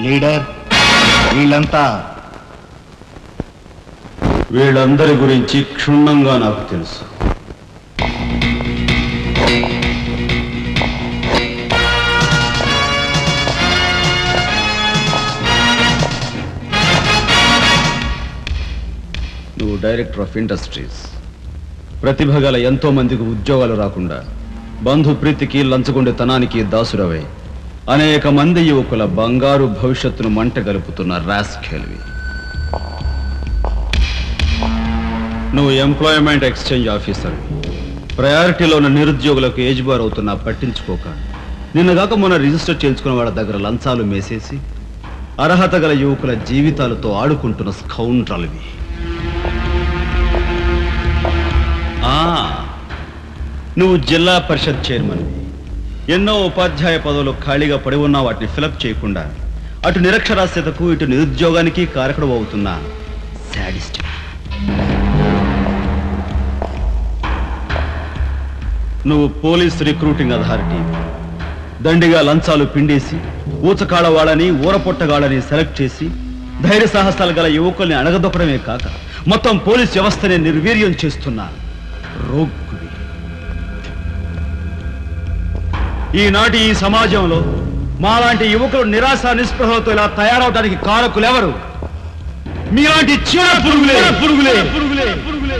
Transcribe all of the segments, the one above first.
Leader, వీళ్ళందరి గురించి క్షుణ్ణంగా నాకు తెలుసు. నువ్వు డైరెక్టర్ ఆఫ్ ఇండస్ట్రీస్. ప్రతిభ గల ఎంతో మందికి ఉద్యోగాలు రాకుండా బంధు ప్రీతికి లంచగొండితనానికి దాసురవై అనేక మంది యువకుల బంగారు భవిష్యత్తును మంట గలుపుతున్న రాస్కెల్వి. నువ్వు ఎంప్లాయ్మెంట్ ఎక్స్చేంజ్ ఆఫీసర్. ప్రయారిటీలో ఉన్న నిరుద్యోగులకు ఏజ్ బార్ అవుతున్నా పట్టించుకోక నిన్నగాక మొన్న రిజిస్టర్ చేయించుకున్న వాళ్ళ దగ్గర లంచాలు మేసేసి అర్హత గల యువకుల జీవితాలతో ఆడుకుంటున్న స్కౌండ్రల్వి. నువ్వు జిల్లా పరిషత్ చైర్మన్వి. ఎన్నో ఉపాధ్యాయ పదవులు ఖాళీగా పడి ఉన్నా వాటిని ఫిలప్ చేయకుండా అటు నిరక్షరాస్యతకు ఇటు నిరుద్యోగానికి కారకుడు అవుతున్న శాడిస్ట్. నువ్వు పోలీస్ రిక్రూటింగ్ అథారిటీ. దండిగా లంచాలు పిండేసి ఊచకాడ వాళ్ళని ఊరపొట్టగాళ్ళని సెలెక్ట్ చేసి ధైర్య సాహసాలు గల యువకుల్ని అణగదొక్కడమే కాక మొత్తం పోలీస్ వ్యవస్థని నిర్వీర్యం చేస్తున్నా రోగ్గువి. ఈనాటి ఈ సమాజంలో మాలాంటి యువకులు నిరాశ నిస్పృహలతో ఇలా తయారవడానికి కారకులెవరు? మీలాంటి చీడ పురుగులే పురుగులే పురుగులే పురుగులే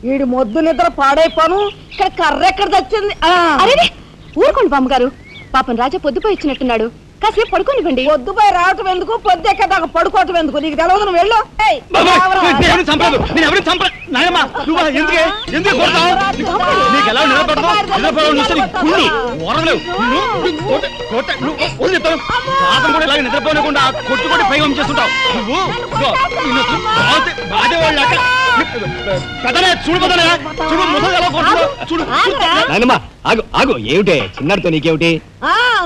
వీడి మొద్దు నిద్ర పాడైపోను. ఇక్కడ కర్ర ఎక్కడ తెచ్చింది? అరే ఊరుకోండి బామ్మగారు, పాపం రాజా పొద్దుపోయి ఇచ్చినట్టున్నాడు, కాసేపు పడుకోనివ్వండి. పొద్దుపై రావటం ఎందుకు, పొద్దు ఎక్కదాకా పడుకోవటం ఎందుకు? నీకు తెలవదు, నువ్వు వెళ్ళు. నిద్రపోనకుండా కొట్టుకొని పై చేస్తుంటావు ఆగు. ఏమిటే చిన్నడితో నీకేమిటి?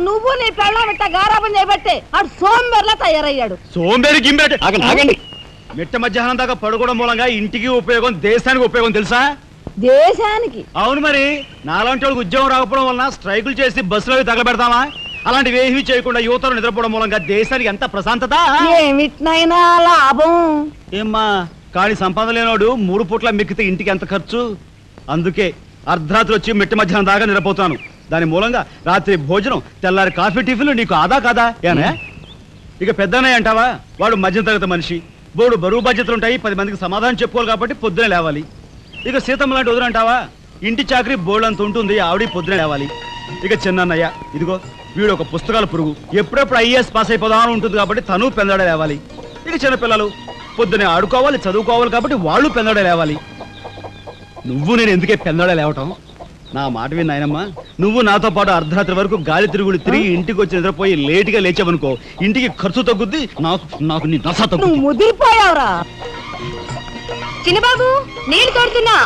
నువ్వు నీ పెళ్ళ మిట్ట గారాబం చేయబట్టే అటు సోంబేర్లా తయారయ్యాడు. సోంబేరి గింబేటి ఆగండి. మిట్ట మధ్యాహ్నం దాకా పడుకోవడం మూలంగా ఇంటికి ఉపయోగం, దేశానికి ఉపయోగం తెలుసా? దేశానికి? అవును మరి. నాలాంటి వాళ్ళకి ఉద్యోగం రాకపోవడం వలన స్ట్రైకులు చేసి బస్సులో తగలబెడతామా? అలాంటివి ఏమీ చేయకుండా యువతలు నిద్రపోవడం మూలంగా దేశానికి ఎంత ప్రశాంతత. ఏమిటినైనా లాభం ఏమ్మా, కానీ సంపాదన లేనోడు 3 పూట్ల మిక్కితే ఇంటికి ఎంత ఖర్చు? అందుకే అర్ధరాత్రి వచ్చి మిట్ట మధ్యాహ్నం దాకా నిద్రపోతాను. దాని మూలంగా రాత్రి భోజనం, తెల్లారి కాఫీ, టిఫిన్లు నీకు ఆదా కాదా? ఏనా ఇక పెద్దన్నయ్య అంటావా? వాడు మధ్య తరగతి మనిషి, బోడు బరువు బాధ్యతలుంటాయి, 10 మందికి సమాధానం చెప్పుకోవాలి కాబట్టి పొద్దునే లేవాలి. ఇక సీతమ్మ లాంటి వదులంటావా? ఇంటి చాకరీ బోర్డంత ఉంటుంది, ఆవిడ పొద్దునే లేవాలి. ఇక చిన్నన్నయ్య, ఇదిగో వీడు ఒక పుస్తకాల పురుగు, ఎప్పుడెప్పుడు ఐఏఎస్ పాస్ అయిపోదామని ఉంటుంది కాబట్టి తను పెందడ లేవాలి. ఇక చిన్నపిల్లలు పొద్దునే ఆడుకోవాలి, చదువుకోవాలి కాబట్టి వాళ్ళు పెందడ లేవాలి. నువ్వు నేను ఎందుకే పెందడ లేవటం? నా మాట విని నాయనమ్మా, నువ్వు నాతో పాటు అర్ధరాత్రి వరకు గాలి తిరుగుడు తిరిగి ఇంటికి వచ్చి నిద్రపోయి లేటుగా లేచావనుకో, ఇంటికి ఖర్చు తగ్గుద్ది, నాకు నీ నస తగ్గుద్ది. ముదిరిపోయావురా చిన్నబాబు, నీళ్ళు తోడుతున్నా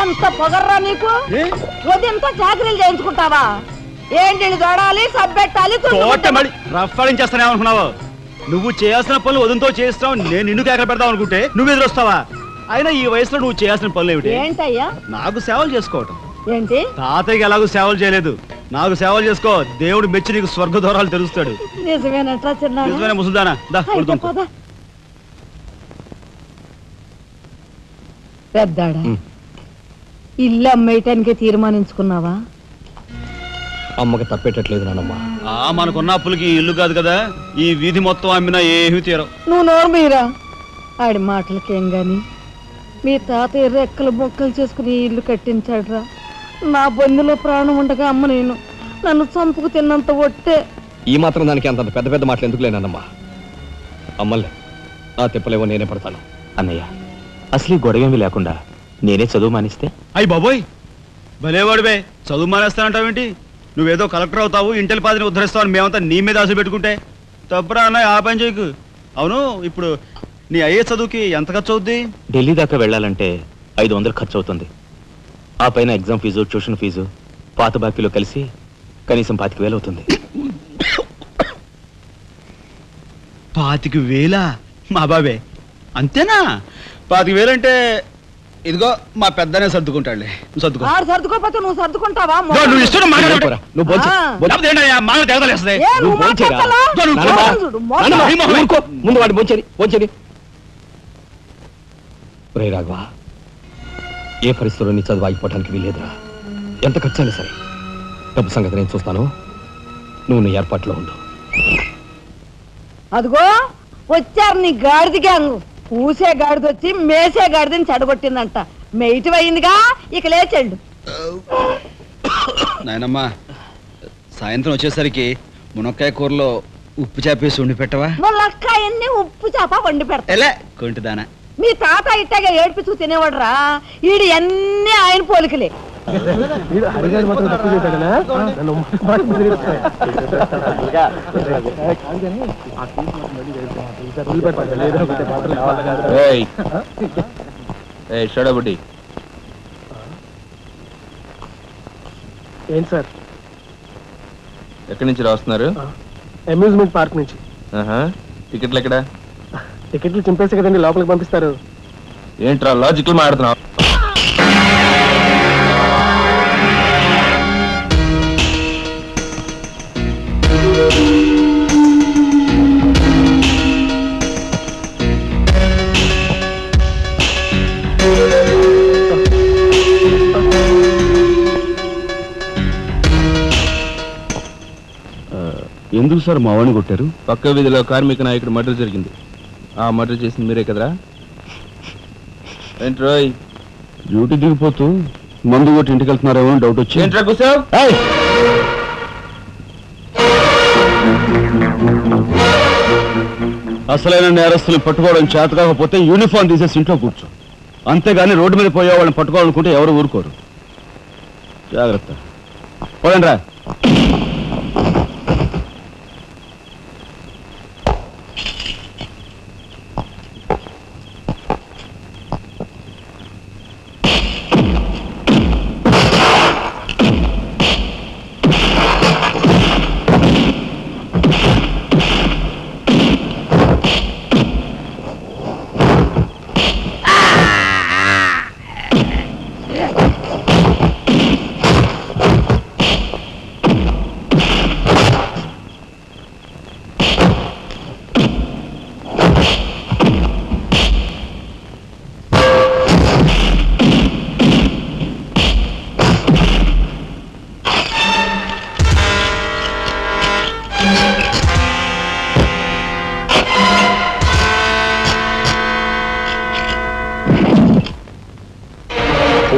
ఎంత పొగర్రా నీకు? ఉదయంతో చాకరీలు చేయించుకుంటావా? ఏంటి దొడాలి, సబ్బెట్టాలి, రఫాడించేస్తానేమనుకున్నావు? నువ్వు చేయాల్సిన పనులు ఉదయంతో చేస్తావు, నేను నిన్ను కేకలు పెడతావు అనుకుంటే నువ్వు ఎదురొస్తావా? అయినా ఈ వయసులో నువ్వు చేయాల్సిన పనులు ఏమిటి? ఏంటయ్యా? నాకు సేవలు చేసుకోవటం. ఏంటి? తాతయ్యకి ఎలాగో సేవలు చేయలేదు, నాకు సేవలు చేసుకో. దేవుడు మెచ్చి నీకు స్వర్గ దూరాలు తెలుస్తాడు. నిజమేనట్రా చిన్న? నిజమేనా ముసల్దానా? పెద్దాడా, ఇల్లు అమ్మేయటానికి తీర్మానించుకున్నావా? అమ్మకి తప్పేటట్లేదు నానమ్మా. మనకున్న అప్పులకి ఇల్లు కాదు కదా, ఈ వీధి మొత్తం అమ్మినా ఏమీ తీరవు. నువ్వు నోరు మీరా? ఆడి మాటలకేం గాని మీ తాతయ్య రెక్కలు బొక్కలు చేసుకుని ఇల్లు కట్టించాడురా. నా బొందులో ప్రాణం ఉండగా అమ్మ నేను నన్ను చంపుకు తిన్నంత ఒట్టే. ఈ మాత్రం దానికి అంత పెద్ద పెద్ద మాటలు ఎందుకు లేనమ్మా? అమ్మలే, ఆ తిప్పలేవో నేనే పడతాను. అన్నయ్య, అసలు గొడవేమీ లేకుండా నేనే చదువు మానిస్తే? అయ్యి బాబోయ్, భలేవాడివే, చదువు మానేస్తానంటావేంటి? నువ్వేదో కలెక్టర్ అవుతావు, ఇంటెల్ పాదిని ఉద్ధరిస్తావు, మేమంతా నీ మీద ఆశ పెట్టుకుంటే తప్పురా అన్నయ్య, ఆ పని చేయకు. అవును, ఇప్పుడు నీ అయ్యే చదువుకి ఎంత ఖర్చు అవుద్ది? ఢిల్లీ దాకా వెళ్ళాలంటే 500 ఖర్చు అవుతుంది. ఆ పైన ఎగ్జామ్ ఫీజు, ట్యూషన్ ఫీజు, పాత బాకీలో కలిసి కనీసం 25,000 అవుతుంది. 25,000? మా బాబే అంతేనా? 25,000 అంటే ఇదిగో మా పెద్దనే సర్దుకుంటాడులే, నువ్వు సర్దుకో. ఆడు సర్దుకోపోతే నువ్వు సర్దుకుంటావా? నువ్వు ఇష్టం నువ్వు ముందు వాడి బోంచేది. రే రాఘవ, ఏ పరిస్థితుల్లో నీ చదువు ఆగిపోవడానికి వీలేదురా. ఎంత ఖర్చు అయినా సరే డబ్బు సంగతి నేను చూస్తాను, నువ్వు నీ ఏర్పాట్లో ఉండు. అదిగో వచ్చారు నీ గాడిద గ్యాంగ్. పూసే గాడిద వచ్చి మేసే గాడిదని చెడగొట్టిందంట. మెయిటి అయిందిగా, ఇక లేచండు. నాయనమ్మా, సాయంత్రం వచ్చేసరికి మునక్కాయ కూరలో ఉప్పు చేపేసి వండి పెట్టవా? ములక్కాయన్ని ఉప్పు చేప వండి పెడతా. ఎలా కొంటిదానా? మీ తాత ఇట్టగా ఏడిపిస్తూ తినేవాడు రా. ఈడు అన్ని ఆయన పోలికలే. ఏంటి సార్, ఎక్కడి నుంచి రాస్తున్నారు? అమ్యూజ్మెంట్ పార్క్ నుంచి. టికెట్లు ఎక్కడ? టికెట్లు చింపేసి కదండి లోపలికి పంపిస్తారు. ఏంట్రా లాజికల్ మాట్లాడుతున్నావు? ఎందుకు సార్ మా వాడిని కొట్టారు? పక్క వీధిలో కార్మిక నాయకుడు మర్డర్ జరిగింది. ఆ మర్డర్ చేసింది మీరే కదరా? ఏంట్రోయ్, డ్యూటీ దిగిపోతూ మందు కొట్టి ఇంటికి వెళ్తున్నారేమో డౌట్ వచ్చి. ఏంట్రా కూర్చోవ్? అసలైన నేరస్తుల్ని పట్టుకోవడం చేత కాకపోతే యూనిఫామ్ తీసేసి ఇంట్లో కూర్చో. అంతేగాని రోడ్డు మీద పోయే వాళ్ళని పట్టుకోవాలనుకుంటే ఎవరు ఊరుకోరు. జాగ్రత్త. పోయండి రా.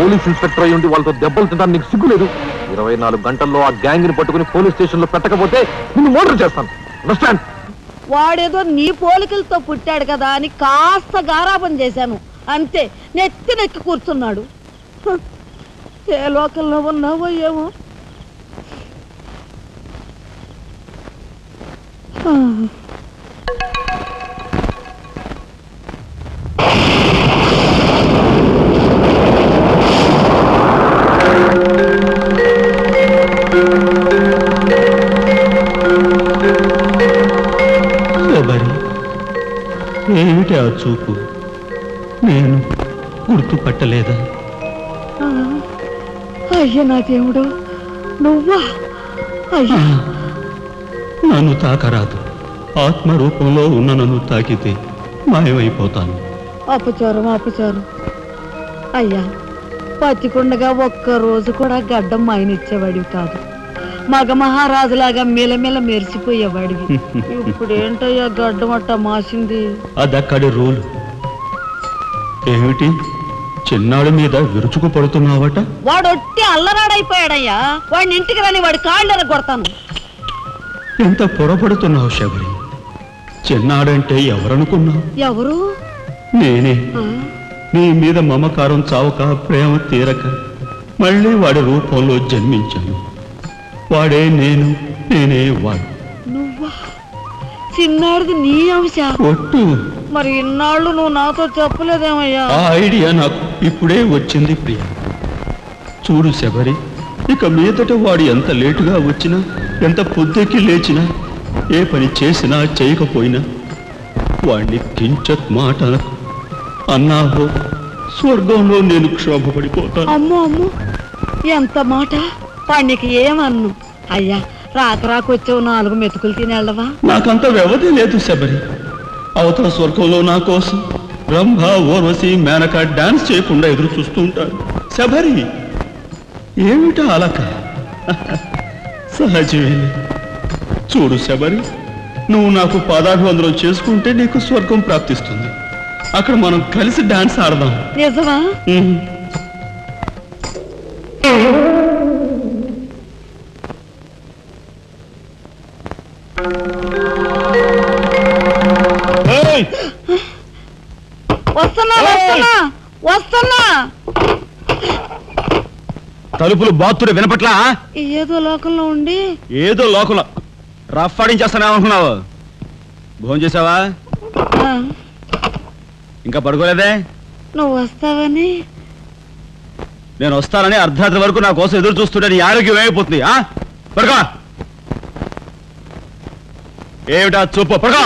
పోలీస్ ఇన్స్పెక్టర్ అయ్యి ఉండి వాళ్ళతో దెబ్బలు తింటాను, నీకు సిగ్గులేదు? 24 గంటల్లో ఆ గ్యాంగ్ ని పట్టుకుని పోలీస్ స్టేషన్ లో పెట్టకపోతే నిన్ను మర్డర్ చేస్తాను. అండర్స్టాండ్? వాడేదో నీ పోలికలతో పుట్టాడు కదా అని కాస్త గారాబం చేశాను అంతే. నెత్తి కూర్చున్నాడు. ఏ లోకల్లో ఉన్నావో ఏమో. ఏమిటి ఆ చూపు? నేను గుర్తుపట్టలేదా? అయ్యా నా దేవుడు, నువ్వా? అయ్యా, నన్ను తాకరాదు. ఆత్మరూపంలో ఉన్న నన్ను తాకితే మాయమైపోతాను. అపచారం అపచారం. అయ్యా, పచ్చికుండగా ఒక్క రోజు కూడా గడ్డం మాయనిచ్చేవాడివి కాదు. మగ మహారాజులాగా మెలమెల మెరిసిపోయేవాడివి. ఇప్పుడు ఏంటయ్యా గడ్డం అట్ట మాసింది? అదక్కడి రూలు. ఏమిటి చిన్నాడు మీద విరుచుకు పడుతున్నావట? వాడొట్టి అల్లరాడైపోయాడయ్యా. వాడిని ఇంటికి రాని వాడి కాళ్ళెర కొడతాను. ఎంత పొరపడుతున్నావు శబరి? చిన్నాడంటే ఎవరనుకున్నావు? ఎవరు? నేనే. నీ మీద మమకారం చావక, ప్రేమ తీరక మళ్ళీ వాడి రూపంలో జన్మించాను. వాడే నేను, నేనే వాడు. నువ్వా? చిన్నాడిది నీ అంశ? ఒట్టు. మరి ఇన్నాళ్ళు నువ్వు నాతో చెప్పలేదేమయ్యా? ఆ ఐడియా నాకు ఇప్పుడే వచ్చింది ప్రియ. చూడు శబరి, ఇక మీదట వాడు ఎంత లేటుగా వచ్చినా, ఎంత పొద్దుకి లేచినా, ఏ పని చేసినా చేయకపోయినా వాడిని కించత్ మాట అనకు. అన్నాహో స్వర్గంలో నేను క్షోభపడిపోతాను. అమ్మో అమ్మో, ఎంత మాట! వాడికి ఏమన్ను? అయ్యా, రాకొచ్చావు 4 మెతుకులు తినేళ్ళవా? నాకంత వ్యవధి లేదు శబరి. అవతల స్వర్గంలో నా కోసం రంభ, ఊర్వశి, మేనక డాన్స్ చేయకుండా ఎదురు చూస్తూ ఉంటాడు. శబరి, ఏమిటా అలక? సహజమే. చూడు శబరి, నువ్వు నాకు పాదాభివందనం చేసుకుంటే నీకు స్వర్గం ప్రాప్తిస్తుంది. అక్కడ మనం కలిసి డాన్స్ ఆడదాం. నిజమా? వస్తున్నా వస్తున్నా వస్తున్నా. తలుపులు బాత్తుడు వినపట్లా? ఏదో లోకంలో ఉండి ఏదో లోకంలో రఫ్ ఆడించేస్తానేమనుకున్నావు? భోజనం చేసావా? ఇంకా పడుకోలేదే? నువ్వు వస్తావని. నేను వస్తానని అర్ధరాత్రి వరకు నా కోసం ఎదురు చూస్తుంటే నీ ఆరోగ్యం ఏమైపోతుంది? పడుకో. ఏమిటా చూపు? పడుకో.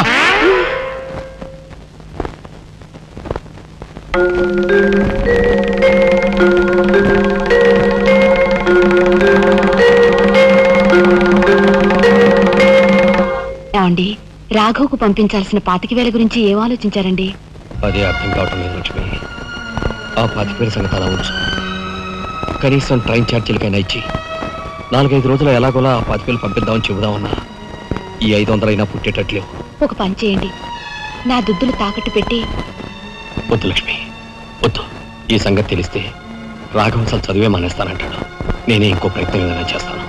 ఏమండి, రాఘవ్కు పంపించాల్సిన 25,000 గురించి ఏం ఆలోచించారండి? అదే అర్థం కావటం లేదు లక్ష్మి. ఆ 25,000 సంగతి అలా ఉంచు. కనీసం ట్రైన్ ఛార్జీలకైనా ఇచ్చి 4-5 రోజులు ఎలాగోలా ఆ 25,000 పంపిద్దామని చెబుదామన్నా ఈ 500 అయినా పుట్టేటట్లేవు. ఒక పని చేయండి, నా దుద్దులు తాకట్టు పెట్టి. వద్దు లక్ష్మి, వద్దు. ఈ సంగతి తెలిస్తే రాఘవం అసలు చదివే మానేస్తానంటాడు. నేనే ఇంకో ప్రయత్నం ఏదైనా చేస్తాను.